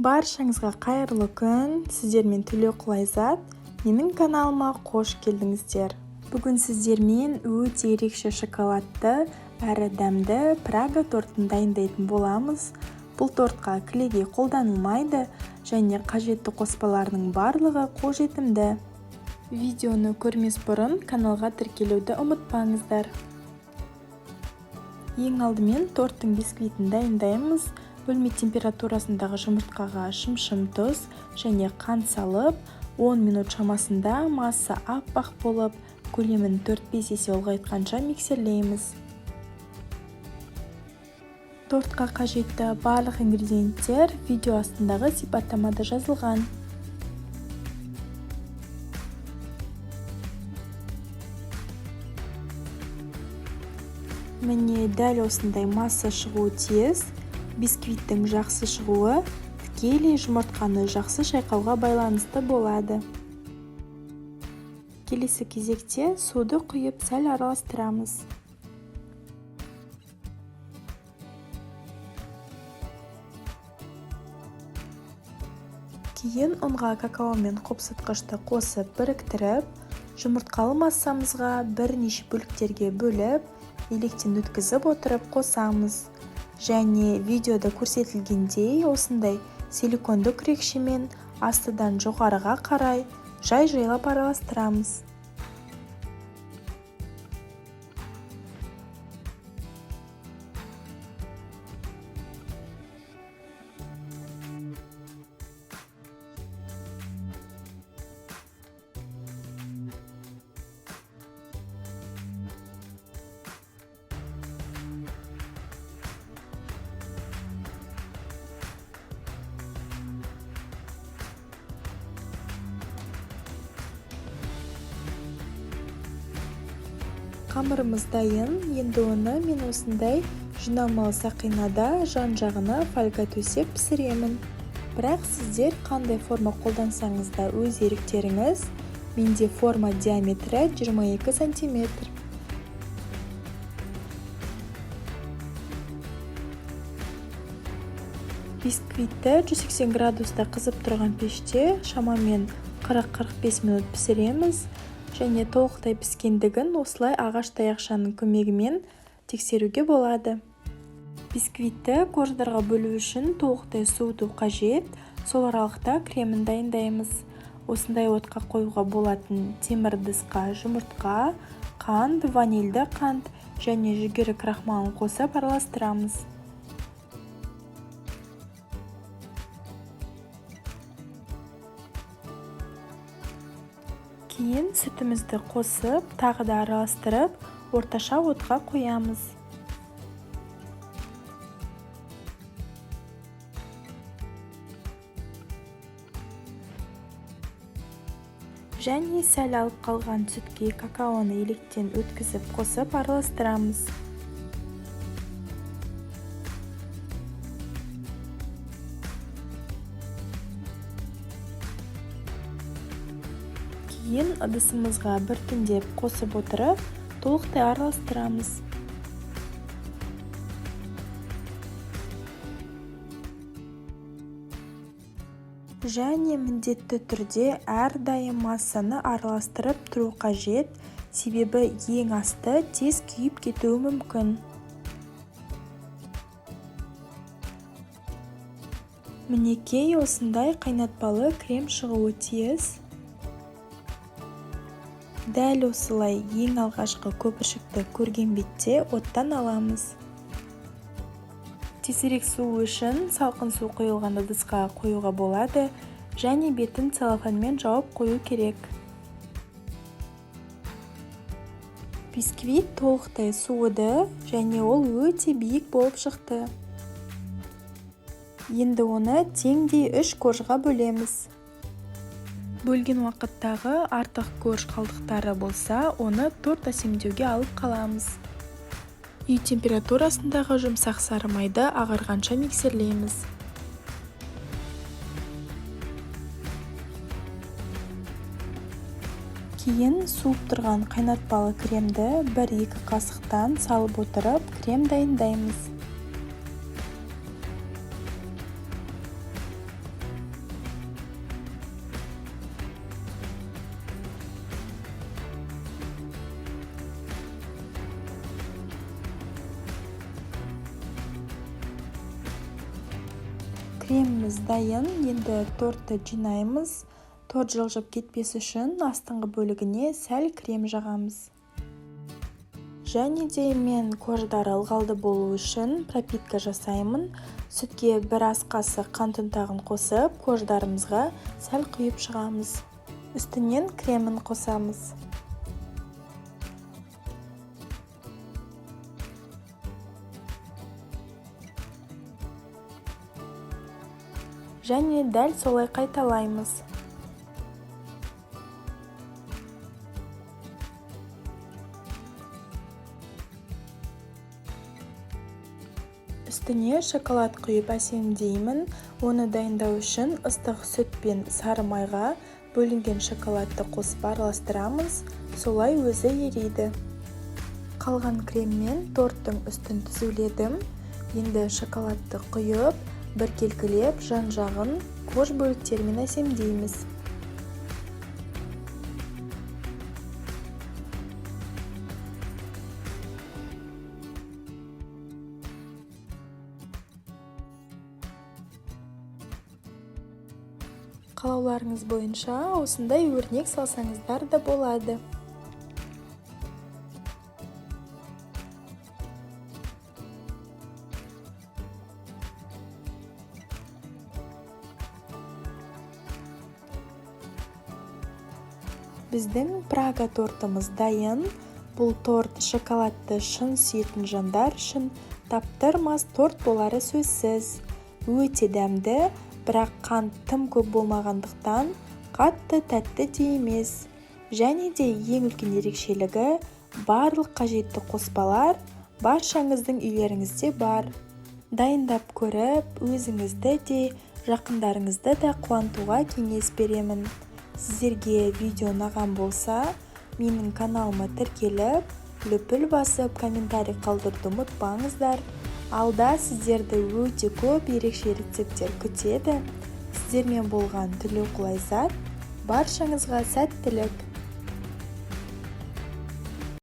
Баршаңызға қайырлы күн, сіздермен Тілеуқұл Айзат. Менің каналыма қош келдіңіздер. Бүгін сіздермен өте ерекше шоколадты әрі дәмді Прага тортын дайындайтын боламыз. Бұл тортқа кілегей қолданылмайды және қажетті қоспаларының барлығы қолжетімді. Видеоны көрмес бұрын каналға тіркелуді ұмытпаңыздар. Ең алдымен торттың бисквитін дайындаймыз. Бөлме температурасындағы жұмыртқаға шым-шым тұз және қант салып, 10 минут шамасында масса аппақ болып, көлемін 4-5 есе ұлғайтқанша миксерлейміз. Тортқа қажетті барлық ингредиенттер видео астындағы сипаттамада жазылған. Міне дәл осындай масса шығуы тиіс. Бисквиттің жақсы шығуы тікелей жұмыртқаны жақсы шайқауға байланысты болады. Келесі кезекте суды құйып сәл араластырамыз. Кейін ұнға какао мен қопсытқышты қосып біріктіріп, жұмыртқалы массамызға бірнеше бөліктерге бөліп, електен өткізіп отырып қосамыз. Және видеода көрсетілгендей осындай силиконды күрекшемен астыдан жоғарыға қарай жай-жайлап араластырамыз. Қамырымыз дайын, енді оны мен осындай жиналмалы сақинада жан-жағына фольга төсеп пісіремін. Бірақ сіздер қандай форма қолдансаңыз да өз еріктеріңіз. Менде форма диаметрі 22 см. Бисквитті 180 градуста қызып тұрған пеште шамамен 40-45 минут пісіреміз. Және толықтай піскендігін осылай ағаш таяқшаның көмегімен тексеруге болады. Бисквитті корждарға бөлу үшін толықтай суыту қажет. Сол аралықта кремін дайындаймыз. Осындай отқа қоюға болатын темір ыдысқа жұмыртқа, қант, ванильді қант және жүгері крахмалын қосып араластырамыз. Кейін сүтімізді қосып, тағы да араластырып, орташа отқа қоямыз. Және сәл алып қалған сүтке какаоны електен өткізіп қосып араластырамыз. Кейін ыдысымызға біртіндеп қосып отырып, толықтай араластырамыз. Және міндетті түрде әрдайым массаны араластырып тұру қажет, себебі ең асты тез күйіп кетуі мүмкін. Мінекей осындай қайнатпалы крем шығуы тиіс. Дәл осылай ең алғашқы көпіршікті көрген бетте оттан аламыз. Тезірек суы үшін салқын су құйылған ыдысқа қоюға болады және бетін целлофанмен жауып қою керек. Бисквит толықтай суыды және ол өте биік болып шықты. Енді оны теңдей 3 коржға бөлеміз. Бөлген уақыттағы артық корж қалдықтары болса, оны торт әсемдеуге алып қаламыз. Үй температурасындағы жұмсақ сары майды ағарғанша миксерлейміз. Кейін суып тұрған қайнатпалы кремді 1-2 қасықтан салып отырып, крем дайындаймыз. Креміміз дайын. Енді тортты жинаймыз. Торт жылжып кетпес үшін астыңғы бөлігіне сәл крем жағамыз. Және де мен кождары ылғалды болу үшін пропитка жасаймын. Сүтке бір ас қасық қант ұнтағын қосып, кождарымызға сәл құйып шығамыз. Үстінен кремін қосамыз. Және дәл солай қайталаймыз. Үстіне шоколад құйып әсемдеймін. Оны дайындау үшін ыстық сүт пен сары майға бөлінген шоколадты қосып араластырамыз. Солай өзі ериді. Қалған креммен торттың үстін түзуледім. Енді шоколадты құйып, біркелкілеп жан-жағын кож бөліктермен әсемдейміз. Қалауларыңыз бойынша осындай өрнек салсаңыздар да болады. Біздің Прага тортымыз дайын. Бұл торт шоколадты шын сүйетін жандар үшін таптырмас торт болары сөзсіз. Өте дәмді, бірақ қант тым көп болмағандықтан қатты тәтті де емес. Және де ең үлкен ерекшелігі барлық қажетті қоспалар баршаңыздың үйлеріңізде бар. Дайындап көріп, өзіңізді де, жақындарыңызды да қуантуға кеңес беремін. Сіздерге видео ұнаған болса, менің каналыма тіркеліп, лүпіл басып, комментарий қалдыруды ұмытпаңыздар. Алда сіздерді өте көп ерекше рецепттер күтеді. Сіздермен болған түрлі құлайзат, баршаңызға сәттілік.